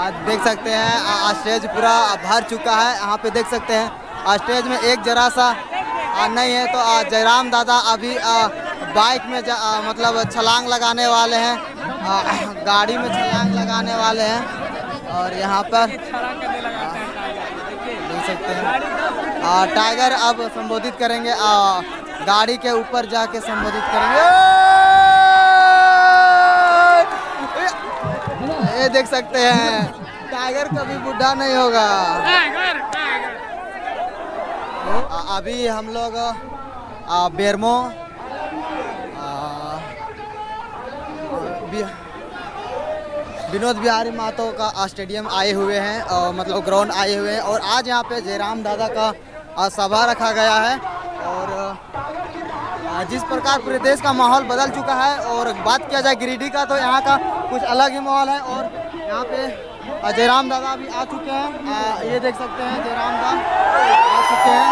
देख सकते हैं स्टेज पूरा भर चुका है। यहाँ पे देख सकते हैं स्टेज में एक जरा सा नहीं है। तो जयराम दादा अभी बाइक में मतलब छलांग लगाने वाले हैं, गाड़ी में छलांग लगाने वाले हैं। और यहाँ पर देख सकते हैं टाइगर अब संबोधित करेंगे, गाड़ी के ऊपर जाके संबोधित करेंगे। ये देख सकते हैं टाइगर कभी बुढ़ा नहीं होगा। अभी हम लोग बेरमो विनोद बिहारी महतो का स्टेडियम आए हुए हैं, मतलब ग्राउंड आए हुए हैं। और आज यहाँ पे जयराम दादा का सभा रखा गया है। और जिस प्रकार पूरे देश का माहौल बदल चुका है और बात किया जाए गिरिडीह का तो यहाँ का कुछ अलग ही माहौल है। और यहाँ पे जयराम दादा भी आ चुके हैं। ये देख सकते हैं जयराम दादा आ चुके हैं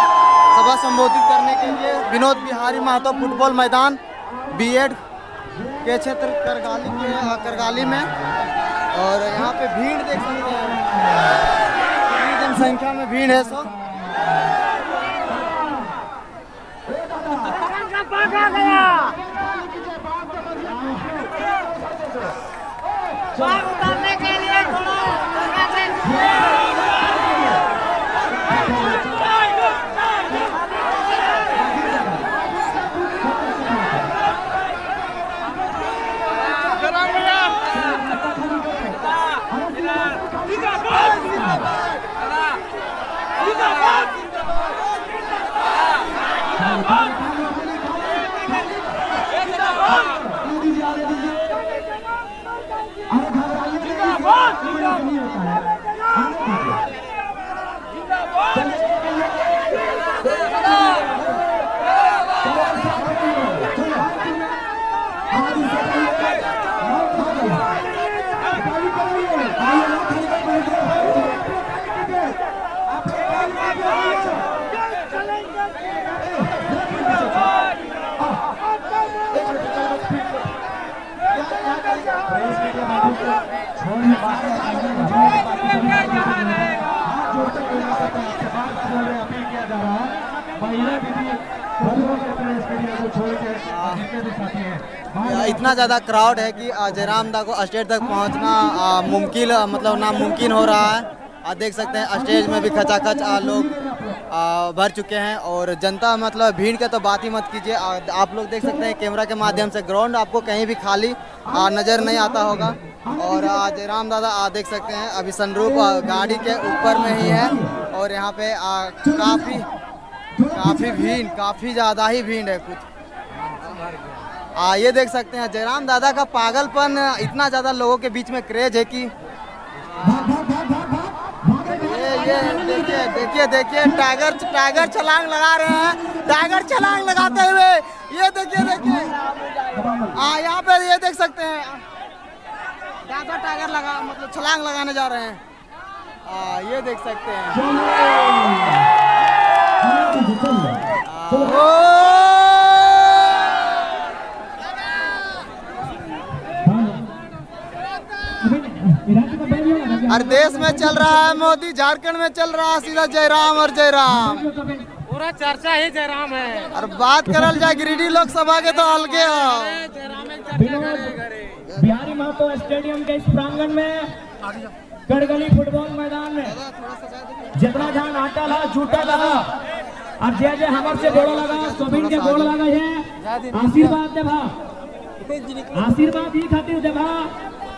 सभा संबोधित करने के लिए विनोद बिहारी महतो फुटबॉल मैदान बीएड के क्षेत्र करगाली में। और यहाँ पे भीड़ देख सकते हैं, जनसंख्या में भीड़ है। सो उतारने के लिए इतना ज़्यादा क्राउड है कि जयराम दा को स्टेज तक पहुंचना मुमकिन मतलब नामुमकिन हो रहा है। आप देख सकते हैं स्टेज में भी खचाखच लोग भर चुके हैं। और जनता मतलब भीड़ के तो बात ही मत कीजिए। आप लोग देख सकते हैं कैमरा के माध्यम से ग्राउंड आपको कहीं भी खाली नज़र नहीं आता होगा। और जयराम दादा देख सकते हैं अभी सनरूफ गाड़ी के ऊपर में ही है। और यहाँ पे काफ़ी भीड़, काफ़ी ज़्यादा ही भीड़ है कुछ। ये देख सकते हैं जयराम दादा का पागलपन, इतना ज़्यादा लोगों के बीच में क्रेज है कि ये देखिए टाइगर छलांग लगा रहे हैं। टाइगर छलांग लगाते हुए ये देखिए यहाँ पे ये देख सकते हैं दादा टाइगर मतलब छलांग लगाने जा रहे हैं। ये देख सकते हैं हर देश में चल रहा है मोदी, झारखंड में चल रहा है सीधा जयराम और जयराम, पूरा चर्चा ही जयराम है। और बात करल जाए गिरिडीह लोकसभा के तो अलगे हो। बिहारी महतो स्टेडियम के इस प्रांगण में करगली फुटबॉल मैदान में जितना जहां आटा ला जूटा लगा और जे हमर से गोड़ लगा सोबिन के गोड़ लगा है। आशीर्वाद दे भा, आशीर्वाद ही खातिर दे भा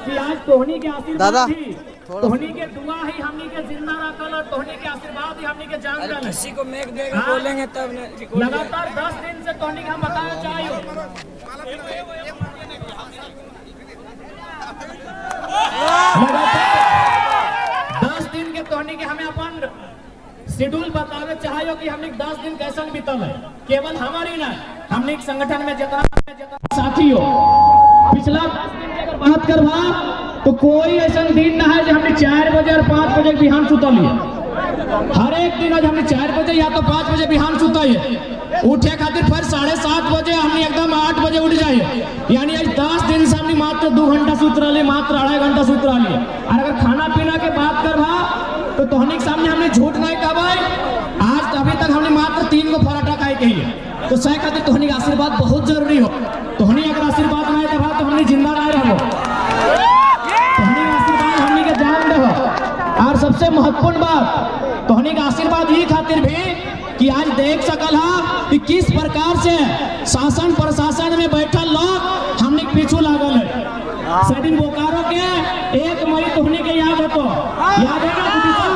कि आज तोहनी के आशीर्वाद थी, तोहनी के दुआ ही हमनी के जिंदा रखल और तोहनी के आशीर्वाद ही हमनी के जान रखल। किसी को मेघ देगा बोलेंगे तब लगातार 10 दिन से तोहनी के हम बताना चाहिए। लगातार 10 दिन के तोहनी के हमें अपन शेड्यूल बतावे चाहिए कि हमने 10 दिन कैसा बीतल है। केवल हमारी ना, हमने संगठन में जितना साथियों पिछला 10 दिन की अगर बात करवा तो कोई ऐसा दिन ना है जो हमने 4 बजे और 5 बजे बिहान सुतल है। हर एक दिन आज हमने 4 बजे या तो 5 बजे बिहान सुता है। उठे खातिर फिर 7:30 बजे हमने एकदम 8 बजे उठ जाए। यानी आज 10 दिन से हमने मात्र 2 घंटा सुत रही, मात्र 2.5 घंटा सुत रही। और अगर खाना पीना के तोहनी के सामने हमने झूठ नहीं कहा भाई। आज अभी तक हमने मात्र 3 गो पराठा खाए के है। तो सह खातिर तोहनी का आशीर्वाद बहुत जरूरी हो। तोहनी अगर आशीर्वाद नहीं देबा तो हमने जिंदा नहीं रहो। तोहनी का आशीर्वाद हमने के जान देहो। और सबसे महत्वपूर्ण बात तोहनी का आशीर्वाद ये खातिर भी कि आज देख सकल हा कि किस प्रकार से शासन प्रशासन में बैठल लोग हमने पीछू लागल है। सेदिन बोकारो के 1 मई तोहनी के याद हो तो याद है ना दीदी साहब?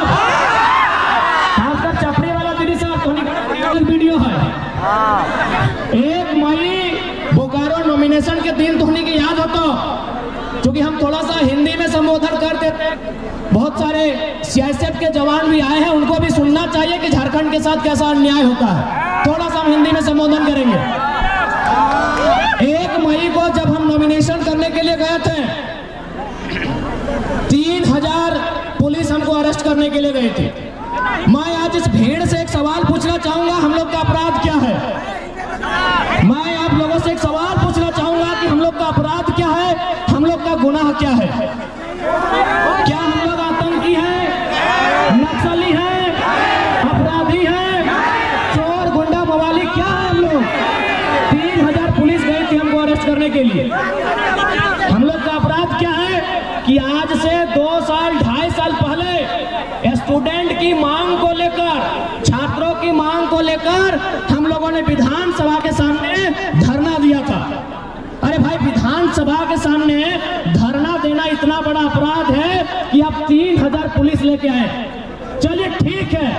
खासकर चपड़ी वाला दीदी साहब तोहनी का वीडियो है। 1 मई बोकारो नॉमिनेशन के दिन तोहनी के याद हो तो, क्योंकि हम थोड़ा सा हिंदी में संबोधन कर देते, बहुत सारे सीआईएसएफ के जवान भी आए हैं, उनको भी सुनना चाहिए कि झारखंड के साथ कैसा अन्याय होता है। थोड़ा सा हम हिंदी में संबोधन करेंगे। 1 मई को जब हम नॉमिनेशन करने के लिए गए थे, 3000 पुलिस हमको अरेस्ट करने के लिए गई थी। मैं आज इस भीड़ से एक सवाल पूछना चाहूंगा, हम लोग का अपराध क्या है? मैं आप लोगों से एक सवाल पूछना चाहूंगा कि हम लोग का अपराध क्या है, हम लोग का गुनाह क्या है? क्या हम लोग आतंकी हैं, नक्सली हैं, अपराधी हैं, चोर गुंडा मवाली क्या है हम लोग? 3000 पुलिस गई थी हमको अरेस्ट करने के लिए। हम लोग का अपराध क्या है कि आज से 2 साल 2.5 साल पहले स्टूडेंट की मांग को लेकर, छात्रों की मांग को लेकर हम लोगों ने विधानसभा के सामने धरना दिया था। अरे भाई, विधानसभा के सामने धरना देना इतना बड़ा अपराध है कि आप 3000 पुलिस लेके आए। चलिए ठीक है,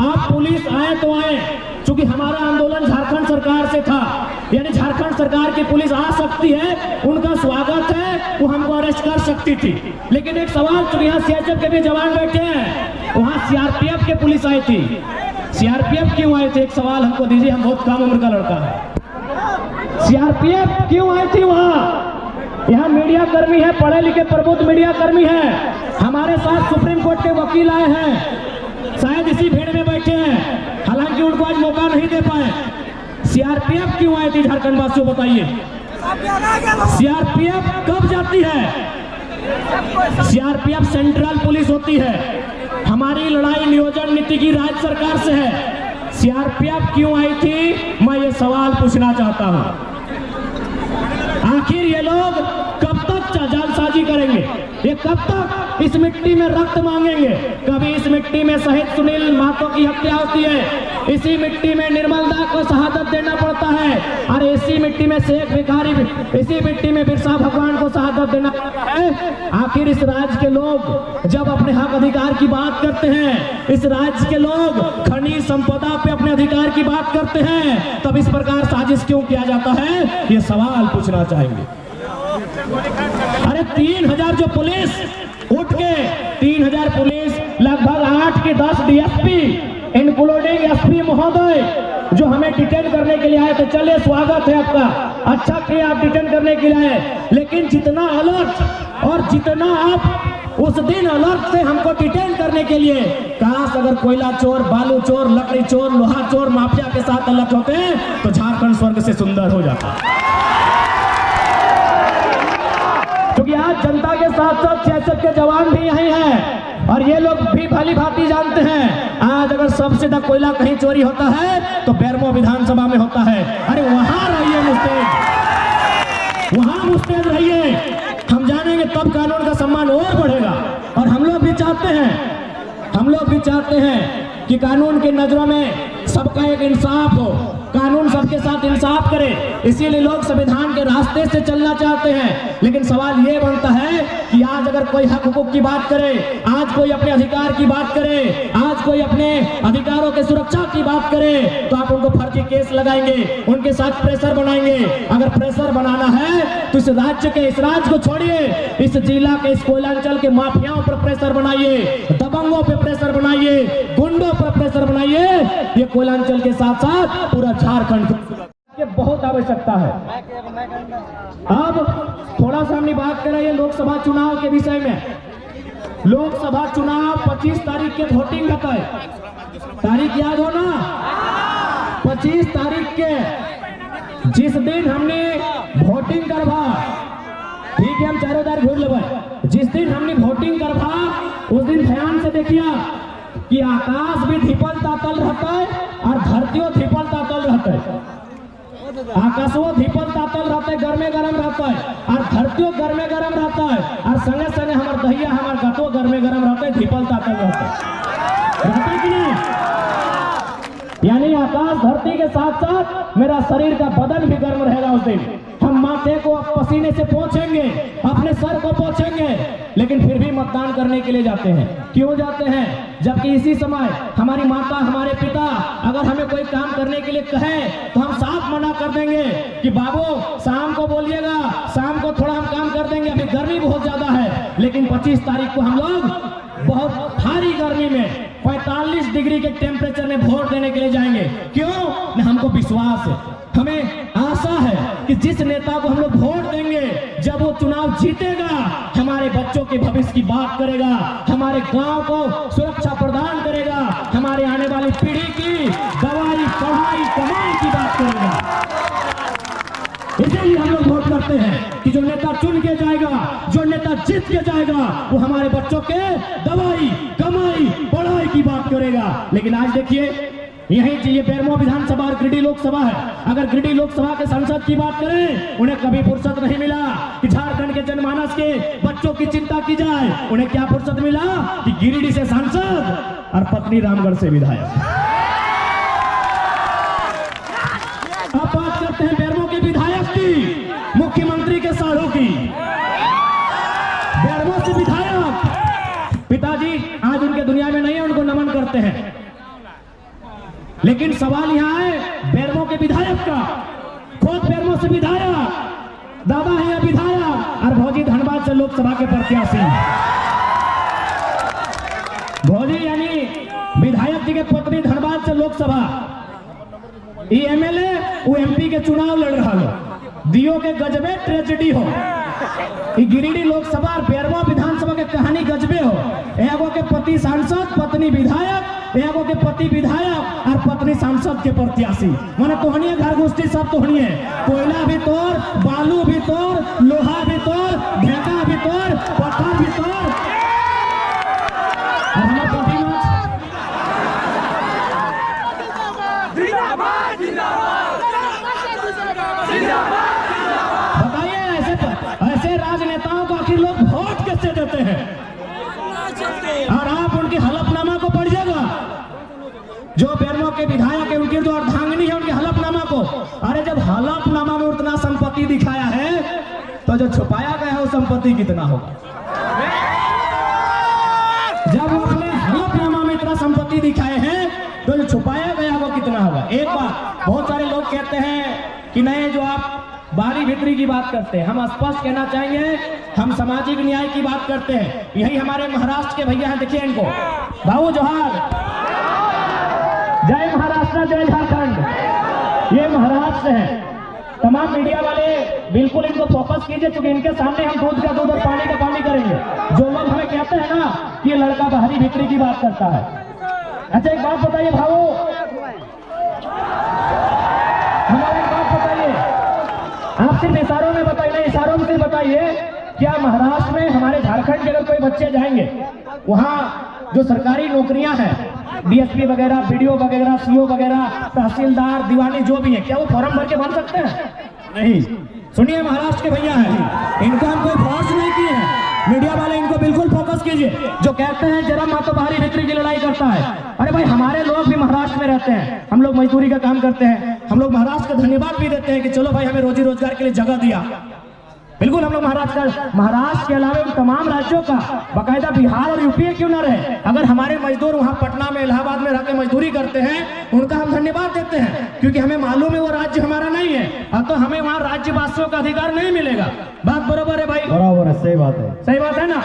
आप पुलिस आए तो आए, क्योंकि हमारा आंदोलन झारखंड सरकार से था, यानी झारखंड सरकार की पुलिस आ सकती है, उनका स्वागत है, वो हमको अरेस्ट कर सकती थी। लेकिन एक सवाल, तो यहाँ सीआईएसएफ के भी जवान बैठे हैं, वहाँ सीआरपीएफ के पुलिस आई थी। सीआरपीएफ क्यों आई थी? एक सवाल हमको दीजिए, हम बहुत कम उम्र का लड़का है। सीआरपीएफ क्यों आई थी वहाँ? यहाँ मीडिया कर्मी है, पढ़े लिखे प्रबुद्ध मीडिया कर्मी है, हमारे साथ सुप्रीम कोर्ट के वकील आए हैं, शायद इसी भीड़ में बैठे हैं, हालांकि उनको आज मौका नहीं दे पाए। सीआरपीएफ क्यों आई थी झारखंड वासियों, बताइए? सीआरपीएफ कब जाती है? सीआरपीएफ सेंट्रल पुलिस होती है। हमारी लड़ाई नियोजन नीति की राज्य सरकार से है। सीआरपीएफ क्यों आई थी, मैं ये सवाल पूछना चाहता हूं। आखिर ये लोग कब तक जालसाजी करेंगे? ये कब तक इस मिट्टी में रक्त मांगेंगे? कभी इस मिट्टी में शहीद सुनील महतो की हत्या होती है, इसी मिट्टी में निर्मल दा को शहादत देना पड़ता है, और इसी मिट्टी में शेख भिखारी, इसी मिट्टी में बिरसा भगवान को शहादत देना पड़ता है। आखिर इस राज्य के लोग जब अपने हक अधिकार की बात करते हैं, इस राज्य के लोग खनिज संपदा पे अपने अधिकार की बात करते हैं, तब इस प्रकार साजिश क्यों किया जाता है? ये सवाल पूछना चाहेंगे। अरे 3000 जो पुलिस उठ के 3000 पुलिस, लगभग 8 के 10 डीएसपी इंक्लूडिंग एसपी महोदय जो हमें डिटेन करने के लिए आए थे। चलिए, स्वागत है आपका, अच्छा किया आप डिटेन करने के लिए आए, लेकिन जितना अलर्ट और जितना आप उस दिन अलर्ट थे हमको डिटेन करने के लिए, काश अगर कोयला चोर, बालू चोर, लकड़ी चोर, लोहा चोर, माफिया के साथ अलर्ट होते तो झारखंड स्वर्ग से सुंदर हो जाता। क्योंकि आज जनता के साथ साथ सीआईएसएफ के जवान भी यही हैं, और ये लोग भी भली भांति जानते हैं, आज अगर सबसे ज्यादा कोयला कहीं चोरी होता है तो बेरमो विधानसभा में होता है। अरे वहां रहिए मुस्तैद, वहां मुस्तैद रहिए, हम जानेंगे तब कानून का सम्मान और बढ़ेगा। और हम लोग भी चाहते हैं कि कानून की नजरों में सबका एक इंसाफ हो, कानून सबके साथ इंसाफ करे, इसीलिए लोग संविधान के रास्ते से चलना चाहते हैं। लेकिन सवाल ये बनता है कि आज अगर कोई हक हुकूक की बात करे, आज कोई अपने अधिकार की बात करे, आज कोई अपने अधिकारों के सुरक्षा की बात करे, तो आप उनको फर्जी केस लगाएंगे, उनके साथ प्रेशर बनाएंगे। अगर प्रेशर बनाना है तो इस राज्य को छोड़िए, इस जिला के, इस कोयलांचल के माफियाओं पर प्रेशर बनाइए, दबंगों पर प्रेशर बनाइए, गुंडों पर प्रेशर बनाइए। ये कोयलांचल के साथ साथ पूरा झारखंड ये बहुत आवश्यकता है। अब थोड़ा सा हमने बात कर रही है लोकसभा चुनाव के विषय में। लोकसभा चुनाव 25 तारीख के वोटिंग होता है, तारीख याद हो ना? 25 तारीख के जिस दिन हमने वोटिंग करवा, ठीक है, हम चारों तारीख घूर ले, जिस दिन हमने वोटिंग करवा उस दिन ध्यान से देखिए कि आकाश भी धिपल तातल रहता है और धरतियों धिपल तातल रहता है। आकाशों धिपल तातल रहता है, गर्मे गरम रहता है, और धरतियों गर्मे गरम रहता है, और संगे संगे हमार दहिया हमार गतो गर्मे गरम रहता है, धिपल तातल रहता है कि नहीं? यानी आकाश धरती के साथ साथ मेरा शरीर का बदन भी गर्म रहेगा उस दिन। हम माथे को पसीने से पोंछेंगे, अपने सर को पोंछेंगे, लेकिन फिर भी मतदान करने के लिए जाते हैं। क्यों जाते हैं? जबकि इसी समय हमारी माता हमारे पिता अगर हमें कोई काम करने के लिए कहे तो हम साफ मना कर देंगे कि बाबू शाम को बोलिएगा, शाम को थोड़ा हम काम कर देंगे, अभी गर्मी बहुत ज्यादा है। लेकिन 25 तारीख को हम लोग बहुत भारी गर्मी में 45 डिग्री के टेम्परेचर में वोट देने के लिए जाएंगे। क्यों? हमको विश्वास है, हमें आशा है कि जिस नेता को हम लोग वोट देंगे, जब वो चुनाव जीतेगा, हमारे बच्चों के भविष्य की बात करेगा, हमारे गांव को सुरक्षा प्रदान करेगा, हमारे आने वाली पीढ़ी की दवाई पढ़ाई कमाई की बात करेगा। इसीलिए हम लोग वोट करते हैं कि जो नेता चुन के जाएगा, जो नेता जीत के जाएगा, वो हमारे बच्चों के दवाई कमाई पढ़ाई की बात करेगा। लेकिन आज देखिए, यही ये बेरमो विधानसभा और गिरिडीह लोकसभा है। अगर गिरिडीह लोकसभा के सांसद की बात करें, उन्हें कभी फुर्सत नहीं मिला कि झारखंड के जनमानस के बच्चों की चिंता की जाए। उन्हें क्या फुर्सत मिला कि गिरिडीह से सांसद और पत्नी रामगढ़ से विधायक। अब बात करते हैं बेरमो के विधायक की, मुख्यमंत्री के साढ़ों की। बेरमो से विधायक पिताजी आज उनके दुनिया में नहीं है, उनको नमन करते हैं। लेकिन सवाल यहाँ है बेरमो के विधायक का। खुद बेरमो से विधायक दादा है या विधायक, और भौजी धनबाद से लोकसभा के प्रत्याशी। भौजी यानी विधायक जी के पत्नी धनबाद से लोकसभा, ये एमएलए वो एमपी के चुनाव लड़ रहा हो। दियो के गजबे ट्रेजेडी हो। गिरिडीह लोकसभा और बेरमो विधानसभा के कहानी गजबे हो। एगो के पति सांसद पत्नी विधायक, एगो के पति विधायक और पत्नी सांसद के प्रत्याशी। माने तोहनी घर घुस्ती सब तोहनी है। कोयला भी तोड़, बालू भी तोड़, लोहा भी तोड़, ढेका भी तोड़, पत्थर भी तोड़। ऐसे राजनेताओं को आखिर लोग वोट कैसे देते हैं? और आप उनकी हलफनामा को पढ़िएगा। जो बेरमो के विधायक है, उनकी जो अर्धांगिनी है, उनके हलफनामा को। अरे जब हलफनामा में उतना संपत्ति दिखाया है, तो जो छुपाया गया है वो संपत्ति कितना होगा? जब वो अपने हलफनामा में इतना संपत्ति दिखाए हैं, तो जो छुपाया गया वो कितना होगा? एक बात बहुत सारे लोग कहते हैं कि नहीं, जो आप बारी भितरी की बात करते हैं, हम स्पष्ट कहना चाहेंगे, हम सामाजिक न्याय की बात करते हैं। यही हमारे महाराष्ट्र के भैया हैं, देखिए इनको। भाऊ जोहार, जय महाराष्ट्र जय झारखंड। ये महाराष्ट्र है। तमाम मीडिया वाले बिल्कुल इनको फोकस कीजिए, क्योंकि इनके सामने हम दूध का दूध और पानी का पानी करेंगे। जो लोग हमें कहते हैं ना कि ये लड़का बाहरी भितरी की बात करता है। अच्छा एक बात बताइए भाऊ, हमारा एक बात बताइए, आप सिर्फ इशारों में बताइए, इशारों में सिर्फ बताइए, क्या महाराष्ट्र में हमारे झारखंड के अगर कोई बच्चे जाएंगे, वहाँ जो सरकारी नौकरियां हैं, डीएसपी वगैरह, बीडीओ वगैरह, सीओ वगैरह, तहसीलदार, दीवानी जो भी है, क्या वो फॉर्म भर के बन सकते हैं? नहीं। सुनिए, महाराष्ट्र के भैया हैं, इनको हम कोई फोर्स नहीं किए हैं। मीडिया वाले इनको बिल्कुल फोकस कीजिए। जो कहते हैं जरा मातो बाहरी भितरी की लड़ाई करता है, अरे भाई हमारे लोग भी महाराष्ट्र में रहते हैं, हम लोग मजदूरी का काम करते हैं, हम लोग महाराष्ट्र का धन्यवाद भी देते हैं कि चलो भाई हमें रोजी रोजगार के लिए जगह दिया। बिल्कुल हम लोग महाराष्ट्र के अलावा तमाम राज्यों का, बाकायदा बिहार और यूपी क्यों ना रहे, अगर हमारे मजदूर वहाँ पटना में, इलाहाबाद में रहकर मजदूरी करते हैं, उनका हम धन्यवाद देते हैं, क्योंकि हमें मालूम है वो राज्य हमारा नहीं है, अब तो हमें वहाँ राज्यवासियों का अधिकार नहीं मिलेगा। बात बराबर है भाई? बराबर है, सही बात है, सही बात है ना।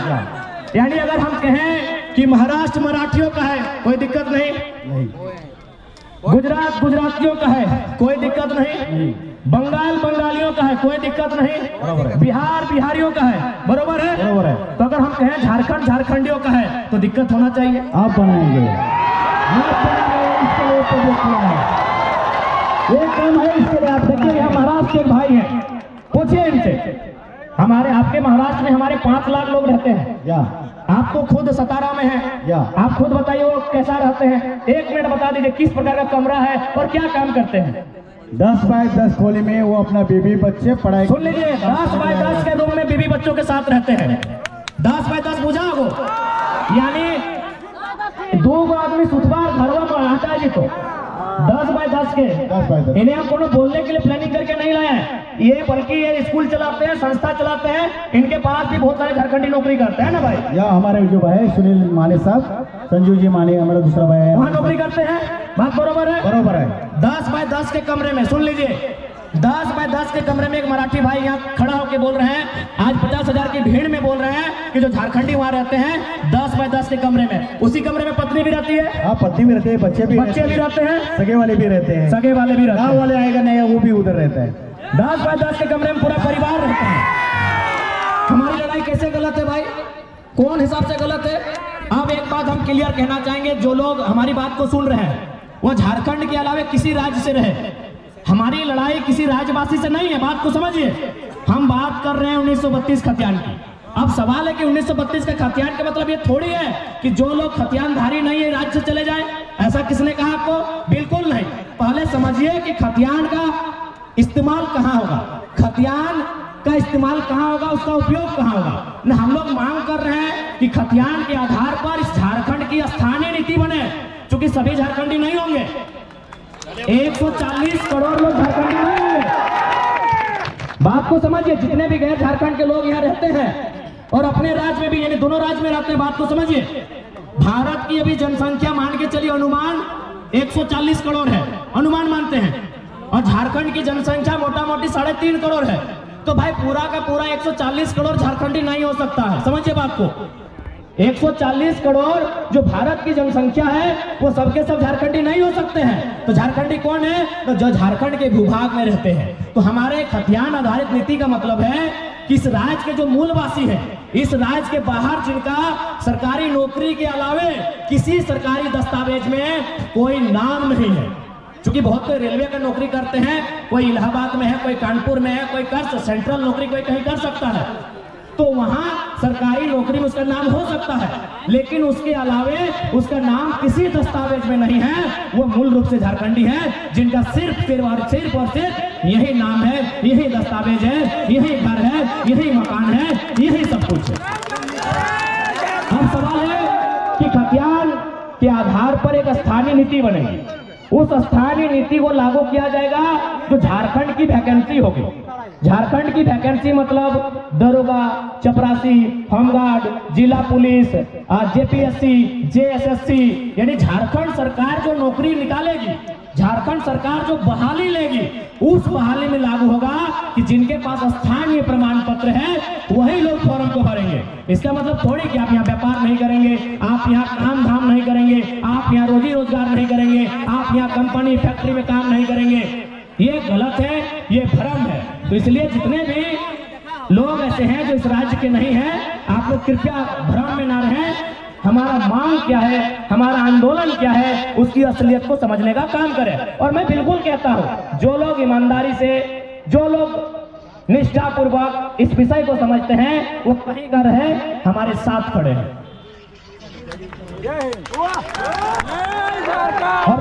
यानी अगर हम कहें कि महाराष्ट्र मराठियों का है, कोई दिक्कत नहीं। गुजरात गुजरातियों का है, कोई दिक्कत नहीं। बंगाल बंगालियों का है, कोई दिक्कत नहीं। बिहार बिहारियों का है, बरोबर है, बरोबर है। तो अगर हम कहें झारखंड झारखंडियों का है, तो दिक्कत होना चाहिए। आप बनाएंगे, ये काम है, इसके लिए आप देखिए, यहाँ महाराष्ट्र के भाई हैं, पूछिए इनसे। हमारे आपके महाराष्ट्र में हमारे 5 लाख लोग रहते हैं। या आप तो खुद सतारा में हैं, या आप खुद बताइए वो कैसा रहते हैं। 1 मिनट बता दीजिए किस प्रकार का कमरा है और क्या काम करते हैं। 10 बाय 10 खोली में वो अपना बीबी बच्चे पढ़ाई। सुन लीजिए, 10 बाय 10 के रूम में बीवी बच्चों के साथ रहते हैं। 10 बाय 10 बुझा हो, यानी 2 आदमी सुतवार घरवा में आता है जी। तो 10 बाय 10 के 10 बाय 10 इन्हें हम कोनो बोलने के लिए प्लानिंग करके नहीं लाए हैं। ये बल्कि ये स्कूल चलाते हैं, संस्था चलाते हैं। इनके पास भी बहुत सारे झारखंडी नौकरी करते हैं ना भाई। या हमारे जो भाई सुनील माने साहब, संजू जी माने हमारा दूसरा भाई है, वहाँ नौकरी करते हैं। बात बरोबर है? बरोबर है। 10 बाय 10 के कमरे में सुन लीजिए, 10 बाय 10 के कमरे में एक मराठी भाई यहाँ खड़ा होकर बोल रहे हैं, आज 50,000 की भीड़ में बोल रहे हैं कि जो झारखंडी वहाँ रहते हैं 10 बाय 10 के कमरे में, उसी कमरे में पत्नी भी रहती है। हाँ, पत्नी भी रहते हैं, बच्चे भी रहते हैं, सगे वाले भी रहते हैं, सगे वाले भी रहते गाँव हैं। वाले आएगा नहीं वो भी उधर रहता है। 10 बाय 10 के कमरे में पूरा परिवार रहता है। हमारी लड़ाई कैसे गलत है भाई? कौन हिसाब से गलत है? अब एक बात हम क्लियर कहना चाहेंगे, जो लोग हमारी बात को सुन रहे हैं वो झारखंड के अलावा किसी राज्य से रहे। हमारी लड़ाई किसी राज्यवासी से नहीं है, बात को समझिए। हम बात कर रहे हैं 1932 खतियान की। अब सवाल है कि 1932 का खतियान का मतलब ये थोड़ी है कि जो लोग खतियानधारी नहीं है राज्य से चले जाए। ऐसा किसने कहा आपको? बिल्कुल नहीं। पहले समझिए कि खतियान का इस्तेमाल कहाँ होगा, खतियान का इस्तेमाल कहाँ होगा, उसका उपयोग कहाँ होगा। न हम लोग मांग कर रहे हैं कि खतियान के आधार पर इस झारखंड की स्थानीय नीति बने, क्योंकि सभी झारखंडी नहीं होंगे। 140 करोड़ लोग झारखंडी नहीं होंगे। बात को समझिए, जितने भी गैर झारखंड के लोग यहाँ रहते हैं और अपने राज्य में भी, यानी दोनों राज्य में रहते हैं, बात को समझिए। भारत की अभी जनसंख्या मान के चलिए अनुमान 140 करोड़ है, अनुमान मानते हैं, और झारखंड की जनसंख्या मोटा मोटी 3.5 करोड़ है। तो भाई पूरा का पूरा 140 करोड़ झारखंडी नहीं हो सकता है, समझिए बात को। 140 करोड़ जो भारत की जनसंख्या है वो सबके सब झारखंडी नहीं हो सकते हैं। तो झारखंडी कौन है? तो जो झारखंड के भूभाग में रहते हैं। तो हमारे खतियान आधारित नीति का मतलब है कि इस राज्य के जो मूलवासी हैं, इस राज्य के बाहर जिनका सरकारी नौकरी के अलावे किसी सरकारी दस्तावेज में कोई नाम नहीं है, क्योंकि बहुत कोई रेलवे का नौकरी करते हैं, कोई इलाहाबाद में है, कोई कानपुर में है, कोई कर सेंट्रल नौकरी कोई कहीं कर सकता है, तो वहां सरकारी नौकरी में उसका नाम हो सकता है, लेकिन उसके अलावे उसका नाम किसी दस्तावेज में नहीं है। वो मूल रूप से झारखंडी है, जिनका सिर्फ और सिर्फ यही नाम है, यही दस्तावेज है, यही घर है, यही मकान है, यही सब कुछ है। अब सवाल है कि खतियान के आधार पर एक स्थानीय नीति बनेगी। उस स्थानीय नीति को लागू किया जाएगा तो झारखंड की वैकेंसी होगी। झारखंड की वैकेंसी मतलब दरोगा, चपरासी, होमगार्ड, जिला पुलिस, जेपीएससी, जेएसएससी, यानी झारखंड सरकार जो नौकरी निकालेगी, झारखंड सरकार जो बहाली लेगी, उस बहाली में लागू होगा कि जिनके पास स्थानीय प्रमाण पत्र है वही लोग फॉर्म को भरेंगे। इसका मतलब थोड़ी कि आप यहाँ व्यापार नहीं करेंगे, आप यहाँ काम धाम नहीं करेंगे, आप यहाँ रोजी रोजगार नहीं करेंगे, आप यहाँ कंपनी फैक्ट्री में काम नहीं करेंगे। ये गलत है, ये भ्रम है। तो इसलिए जितने भी लोग ऐसे हैं जो इस राज्य के नहीं हैं, आप लोग कृपया भ्रम में ना रहें। हमारा मांग क्या है, हमारा आंदोलन क्या है, उसकी असलियत को समझने का काम करें। और मैं बिल्कुल कहता हूं, जो लोग ईमानदारी से, जो लोग निष्ठापूर्वक इस विषय को समझते हैं, वो कहीं का रहे हमारे साथ खड़े हैं।